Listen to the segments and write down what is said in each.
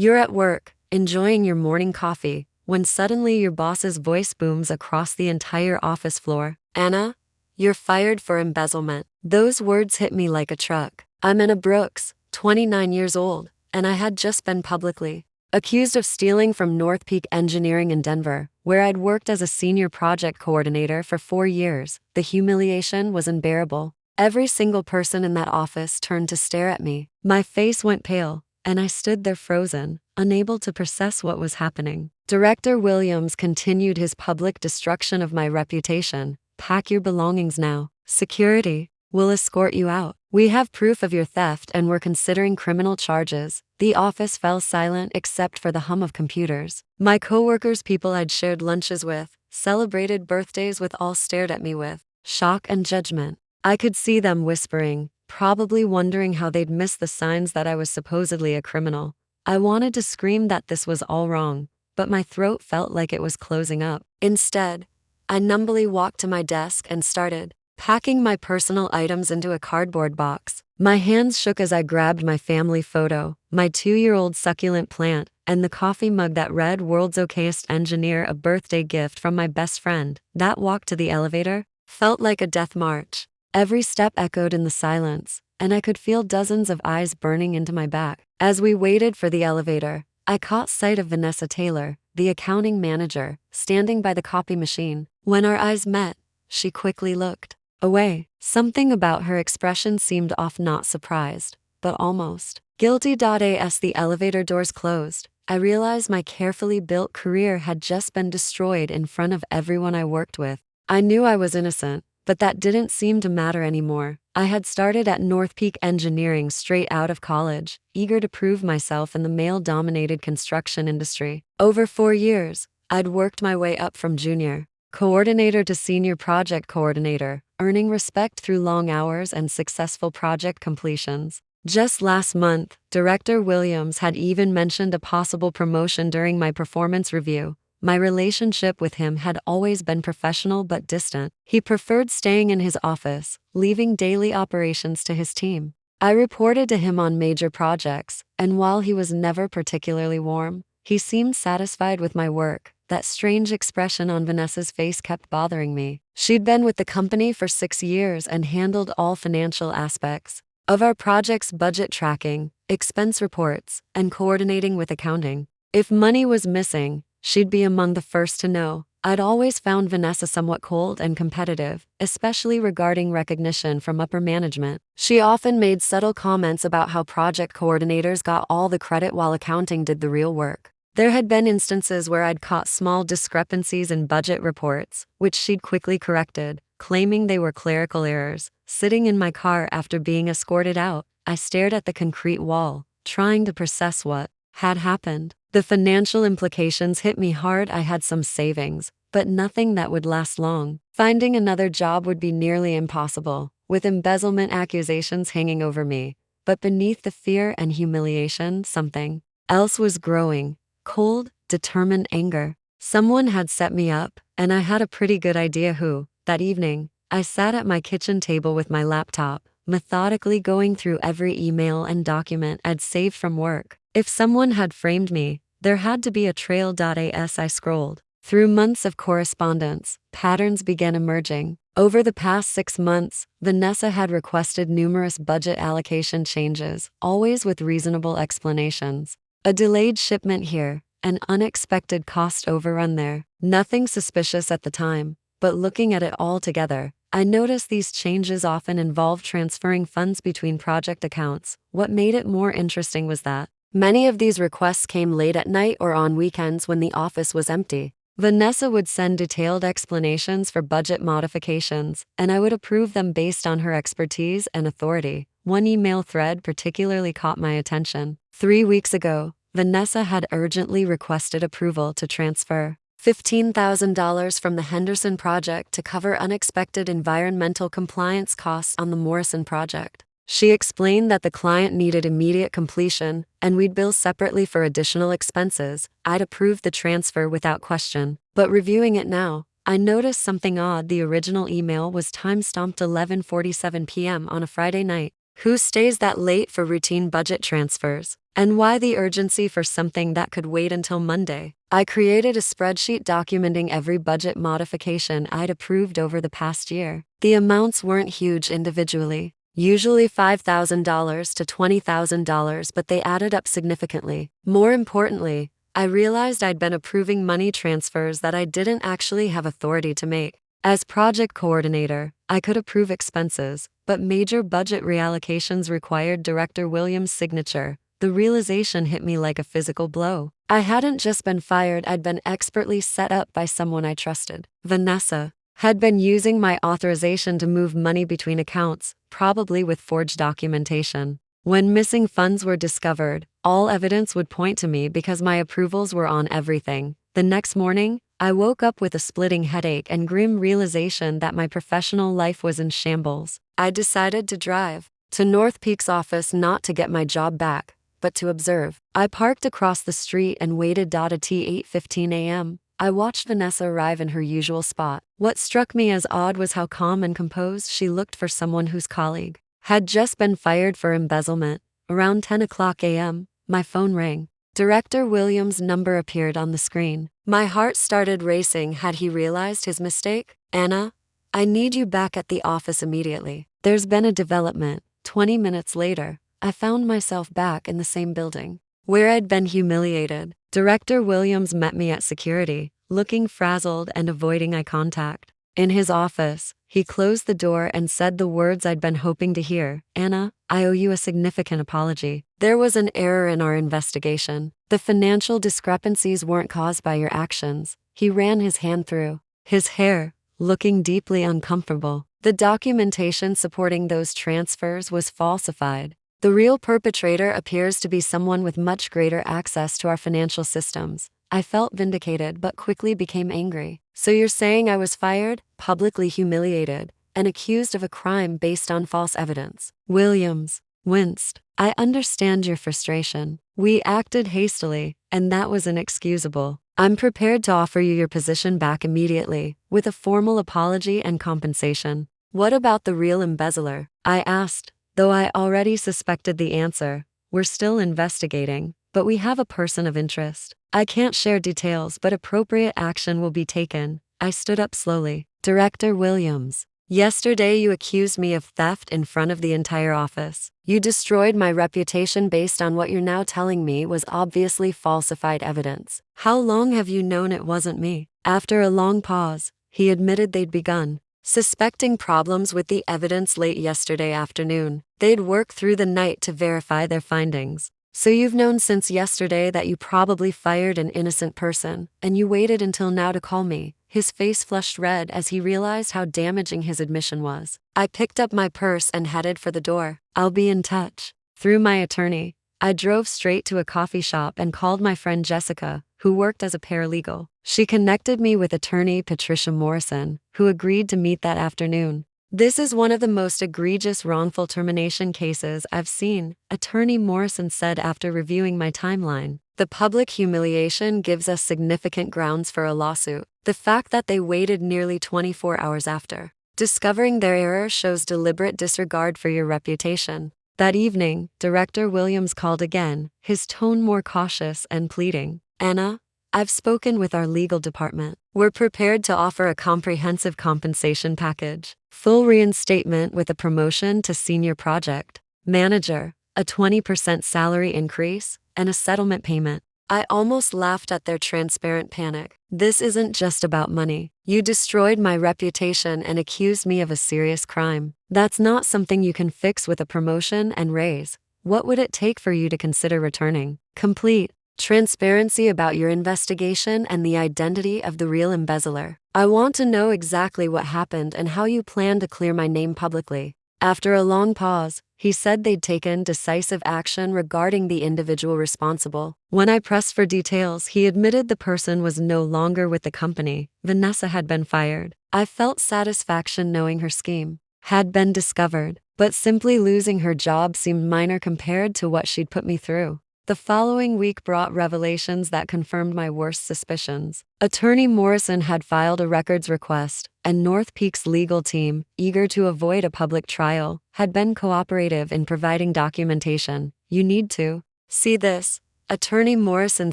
You're at work, enjoying your morning coffee, when suddenly your boss's voice booms across the entire office floor. Anna, you're fired for embezzlement. Those words hit me like a truck. I'm Anna Brooks, 29 years old, and I had just been publicly accused of stealing from North Peak Engineering in Denver, where I'd worked as a senior project coordinator for 4 years. The humiliation was unbearable. Every single person in that office turned to stare at me. My face went pale, and I stood there frozen, unable to process what was happening. Director Williams continued his public destruction of my reputation. Pack your belongings now. Security will escort you out. We have proof of your theft and we're considering criminal charges. The office fell silent except for the hum of computers. My coworkers, people I'd shared lunches with, celebrated birthdays with, all stared at me with shock and judgment. I could see them whispering, probably wondering how they'd missed the signs that I was supposedly a criminal. I wanted to scream that this was all wrong, but my throat felt like it was closing up. Instead, I numbly walked to my desk and started packing my personal items into a cardboard box. My hands shook as I grabbed my family photo, my 2-year-old succulent plant, and the coffee mug that read "World's Okayest Engineer," a birthday gift from my best friend. That walk to the elevator felt like a death march. Every step echoed in the silence, and I could feel dozens of eyes burning into my back. As we waited for the elevator, I caught sight of Vanessa Taylor, the accounting manager, standing by the copy machine. When our eyes met, she quickly looked away. Something about her expression seemed off, not surprised, but almost guilty. As the elevator doors closed, I realized my carefully built career had just been destroyed in front of everyone I worked with. I knew I was innocent, but that didn't seem to matter anymore. I had started at North Peak Engineering straight out of college, eager to prove myself in the male-dominated construction industry. Over 4 years, I'd worked my way up from junior coordinator to senior project coordinator, earning respect through long hours and successful project completions. Just last month, Director Williams had even mentioned a possible promotion during my performance review. My relationship with him had always been professional but distant. He preferred staying in his office, leaving daily operations to his team. I reported to him on major projects, and while he was never particularly warm, he seemed satisfied with my work. That strange expression on Vanessa's face kept bothering me. She'd been with the company for 6 years and handled all financial aspects of our project's budget tracking, expense reports, and coordinating with accounting. If money was missing, she'd be among the first to know. I'd always found Vanessa somewhat cold and competitive, especially regarding recognition from upper management. She often made subtle comments about how project coordinators got all the credit while accounting did the real work. There had been instances where I'd caught small discrepancies in budget reports, which she'd quickly corrected, claiming they were clerical errors. Sitting in my car after being escorted out, I stared at the concrete wall, trying to process what had happened. The financial implications hit me hard. I had some savings, but nothing that would last long. Finding another job would be nearly impossible, with embezzlement accusations hanging over me. But beneath the fear and humiliation, something else was growing. Cold, determined anger. Someone had set me up, and I had a pretty good idea who. That evening, I sat at my kitchen table with my laptop, methodically going through every email and document I'd saved from work. If someone had framed me, there had to be a trail. As I scrolled through months of correspondence, patterns began emerging. Over the past 6 months, Vanessa had requested numerous budget allocation changes, always with reasonable explanations. A delayed shipment here, an unexpected cost overrun there. Nothing suspicious at the time, but looking at it all together, I noticed these changes often involved transferring funds between project accounts. What made it more interesting was that many of these requests came late at night or on weekends when the office was empty. Vanessa would send detailed explanations for budget modifications, and I would approve them based on her expertise and authority. One email thread particularly caught my attention. 3 weeks ago, Vanessa had urgently requested approval to transfer $15,000 from the Henderson project to cover unexpected environmental compliance costs on the Morrison project. She explained that the client needed immediate completion, and we'd bill separately for additional expenses. I'd approved the transfer without question, but reviewing it now, I noticed something odd. The original email was time-stamped 11:47 p.m. on a Friday night. Who stays that late for routine budget transfers? And why the urgency for something that could wait until Monday? I created a spreadsheet documenting every budget modification I'd approved over the past year. The amounts weren't huge individually, usually $5,000 to $20,000, but they added up significantly. More importantly, I realized I'd been approving money transfers that I didn't actually have authority to make. As project coordinator, I could approve expenses, but major budget reallocations required Director Williams' signature. The realization hit me like a physical blow. I hadn't just been fired, I'd been expertly set up by someone I trusted. Vanessa had been using my authorization to move money between accounts, probably with forged documentation. When missing funds were discovered, all evidence would point to me because my approvals were on everything. The next morning, I woke up with a splitting headache and grim realization that my professional life was in shambles. I decided to drive to North Peak's office, not to get my job back, but to observe. I parked across the street and waited. At 8:15 a.m., I watched Vanessa arrive in her usual spot. What struck me as odd was how calm and composed she looked for someone whose colleague had just been fired for embezzlement. Around 10 o'clock a.m., my phone rang. Director Williams' number appeared on the screen. My heart started racing. Had he realized his mistake? Anna, I need you back at the office immediately. There's been a development. 20 minutes later, I found myself back in the same building where I'd been humiliated. Director Williams met me at security, looking frazzled and avoiding eye contact. In his office, he closed the door and said the words I'd been hoping to hear. Anna, I owe you a significant apology. There was an error in our investigation. The financial discrepancies weren't caused by your actions. He ran his hand through his hair, looking deeply uncomfortable. The documentation supporting those transfers was falsified. The real perpetrator appears to be someone with much greater access to our financial systems. I felt vindicated but quickly became angry. So you're saying I was fired, publicly humiliated, and accused of a crime based on false evidence? Williams winced. I understand your frustration. We acted hastily, and that was inexcusable. I'm prepared to offer you your position back immediately, with a formal apology and compensation. What about the real embezzler? I asked. Though I already suspected the answer. We're still investigating, but we have a person of interest. I can't share details, but appropriate action will be taken. I stood up slowly. Director Williams, yesterday you accused me of theft in front of the entire office. You destroyed my reputation based on what you're now telling me was obviously falsified evidence. How long have you known it wasn't me? After a long pause, he admitted they'd begun suspecting problems with the evidence late yesterday afternoon. They'd work through the night to verify their findings. So you've known since yesterday that you probably fired an innocent person, and you waited until now to call me. His face flushed red as he realized how damaging his admission was. I picked up my purse and headed for the door. I'll be in touch. Through my attorney, I drove straight to a coffee shop and called my friend Jessica, who worked as a paralegal. She connected me with attorney Patricia Morrison, who agreed to meet that afternoon. This is one of the most egregious wrongful termination cases I've seen, Attorney Morrison said after reviewing my timeline. The public humiliation gives us significant grounds for a lawsuit. The fact that they waited nearly 24 hours after discovering their error shows deliberate disregard for your reputation. That evening, Director Williams called again, his tone more cautious and pleading. Anna, I've spoken with our legal department. We're prepared to offer a comprehensive compensation package. Full reinstatement with a promotion to senior project manager, a 20% salary increase, and a settlement payment. I almost laughed at their transparent panic. This isn't just about money. You destroyed my reputation and accused me of a serious crime. That's not something you can fix with a promotion and raise. What would it take for you to consider returning? Complete transparency about your investigation and the identity of the real embezzler. I want to know exactly what happened and how you plan to clear my name publicly. After a long pause, he said they'd taken decisive action regarding the individual responsible. When I pressed for details, he admitted the person was no longer with the company. Vanessa had been fired. I felt satisfaction knowing her scheme had been discovered, but simply losing her job seemed minor compared to what she'd put me through. The following week brought revelations that confirmed my worst suspicions. Attorney Morrison had filed a records request, and North Peak's legal team, eager to avoid a public trial, had been cooperative in providing documentation. You need to "See this," Attorney Morrison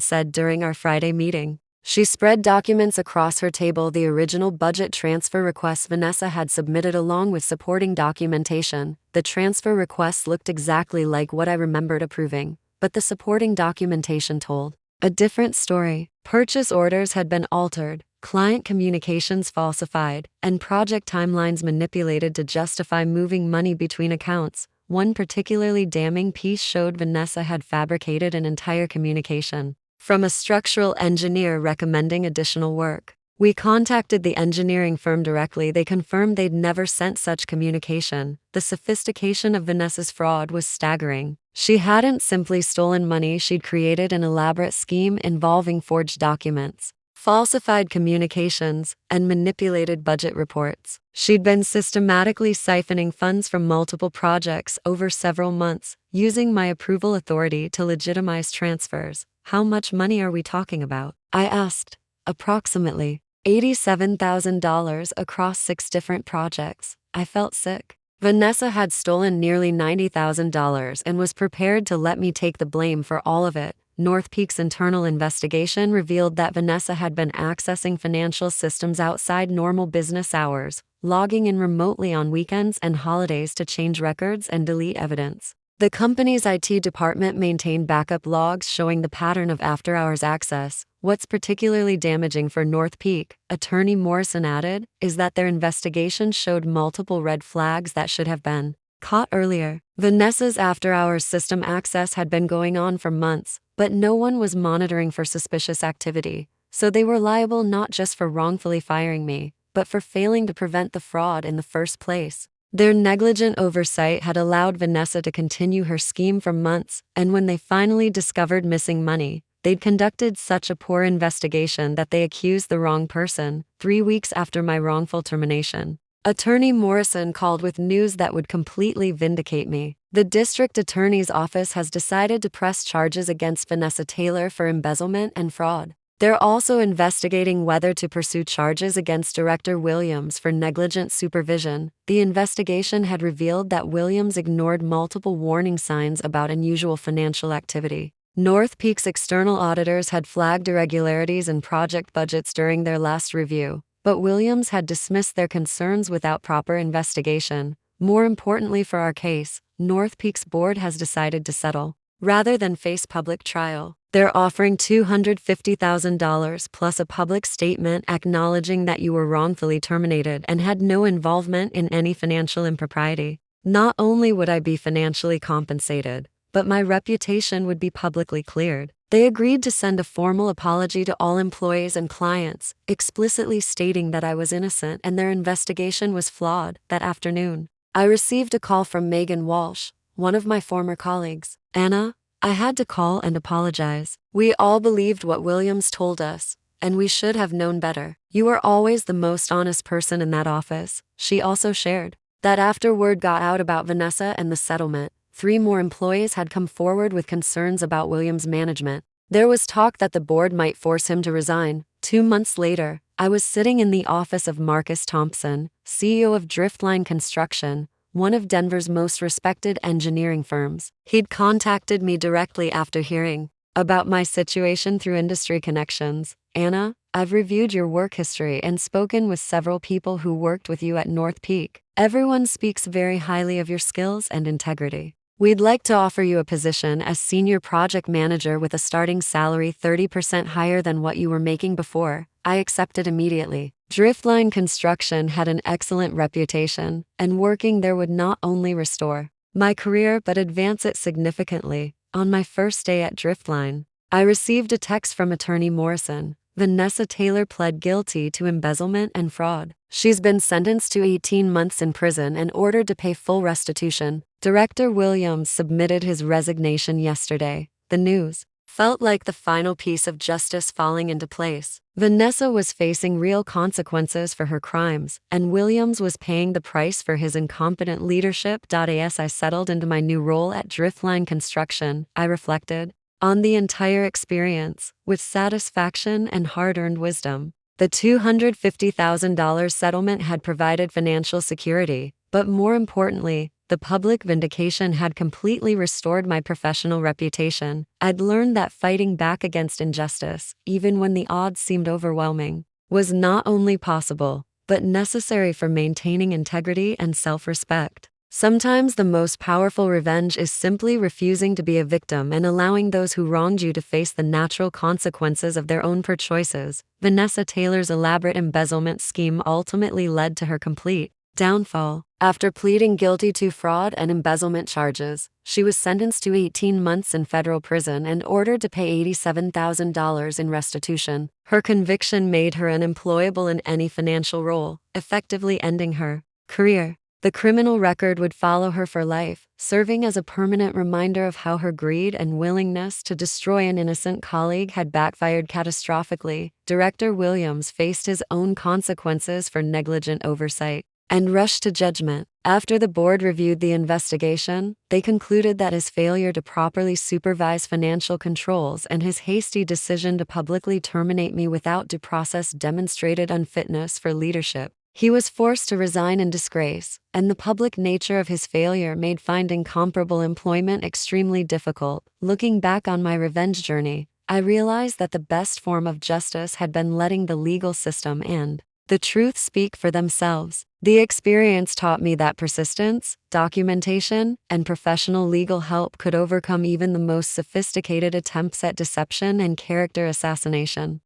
said during our Friday meeting. She spread documents across her table, the original budget transfer request Vanessa had submitted along with supporting documentation. The transfer request looked exactly like what I remembered approving, but the supporting documentation told a different story. Purchase orders had been altered, client communications falsified, and project timelines manipulated to justify moving money between accounts. One particularly damning piece showed Vanessa had fabricated an entire communication from a structural engineer recommending additional work. We contacted the engineering firm directly. They confirmed they'd never sent such communication. The sophistication of Vanessa's fraud was staggering. She hadn't simply stolen money, she'd created an elaborate scheme involving forged documents, falsified communications, and manipulated budget reports. She'd been systematically siphoning funds from multiple projects over several months, using my approval authority to legitimize transfers. "How much money are we talking about?" I asked. "Approximately $87,000 across 6 different projects." I felt sick. Vanessa had stolen nearly $90,000 and was prepared to let me take the blame for all of it. North Peak's internal investigation revealed that Vanessa had been accessing financial systems outside normal business hours, logging in remotely on weekends and holidays to change records and delete evidence. The company's IT department maintained backup logs showing the pattern of after-hours access. What's particularly damaging for North Peak, Attorney Morrison added, is that their investigation showed multiple red flags that should have been caught earlier. Vanessa's after-hours system access had been going on for months, but no one was monitoring for suspicious activity, so they were liable not just for wrongfully firing me, but for failing to prevent the fraud in the first place. Their negligent oversight had allowed Vanessa to continue her scheme for months, and when they finally discovered missing money, they'd conducted such a poor investigation that they accused the wrong person. 3 weeks after my wrongful termination, Attorney Morrison called with news that would completely vindicate me. The district attorney's office has decided to press charges against Vanessa Taylor for embezzlement and fraud. They're also investigating whether to pursue charges against Director Williams for negligent supervision. The investigation had revealed that Williams ignored multiple warning signs about unusual financial activity. North Peak's external auditors had flagged irregularities in project budgets during their last review, but Williams had dismissed their concerns without proper investigation. More importantly for our case, North Peak's board has decided to settle. Rather than face public trial, they're offering $250,000 plus a public statement acknowledging that you were wrongfully terminated and had no involvement in any financial impropriety. Not only would I be financially compensated, but my reputation would be publicly cleared. They agreed to send a formal apology to all employees and clients, explicitly stating that I was innocent and their investigation was flawed. That afternoon, I received a call from Megan Walsh, one of my former colleagues. "Anna, I had to call and apologize. We all believed what Williams told us, and we should have known better. You were always the most honest person in that office." She also shared that after word got out about Vanessa and the settlement, 3 more employees had come forward with concerns about Williams' management. There was talk that the board might force him to resign. 2 months later, I was sitting in the office of Marcus Thompson, CEO of Driftline Construction, one of Denver's most respected engineering firms. He'd contacted me directly after hearing about my situation through industry connections. "Anna, I've reviewed your work history and spoken with several people who worked with you at North Peak. Everyone speaks very highly of your skills and integrity. We'd like to offer you a position as senior project manager with a starting salary 30% higher than what you were making before." I accepted immediately. Driftline Construction had an excellent reputation, and working there would not only restore my career but advance it significantly. On my first day at Driftline, I received a text from Attorney Morrison. Vanessa Taylor pled guilty to embezzlement and fraud. She's been sentenced to 18 months in prison and ordered to pay full restitution. Director Williams submitted his resignation yesterday. The news felt like the final piece of justice falling into place. Vanessa was facing real consequences for her crimes, and Williams was paying the price for his incompetent leadership. As I settled into my new role at Driftline Construction, I reflected on the entire experience with satisfaction and hard-earned wisdom. The $250,000 settlement had provided financial security, but more importantly, The public vindication had completely restored my professional reputation. I'd learned that fighting back against injustice, even when the odds seemed overwhelming, was not only possible, but necessary for maintaining integrity and self-respect. Sometimes the most powerful revenge is simply refusing to be a victim and allowing those who wronged you to face the natural consequences of their own poor choices. Vanessa Taylor's elaborate embezzlement scheme ultimately led to her complete downfall. After pleading guilty to fraud and embezzlement charges, she was sentenced to 18 months in federal prison and ordered to pay $87,000 in restitution. Her conviction made her unemployable in any financial role, effectively ending her career. The criminal record would follow her for life, serving as a permanent reminder of how her greed and willingness to destroy an innocent colleague had backfired catastrophically. Director Williams faced his own consequences for negligent oversight and rushed to judgment. After the board reviewed the investigation, they concluded that his failure to properly supervise financial controls and his hasty decision to publicly terminate me without due process demonstrated unfitness for leadership. He was forced to resign in disgrace, and the public nature of his failure made finding comparable employment extremely difficult. Looking back on my revenge journey, I realized that the best form of justice had been letting the legal system and the truth speak for themselves. The experience taught me that persistence, documentation, and professional legal help could overcome even the most sophisticated attempts at deception and character assassination.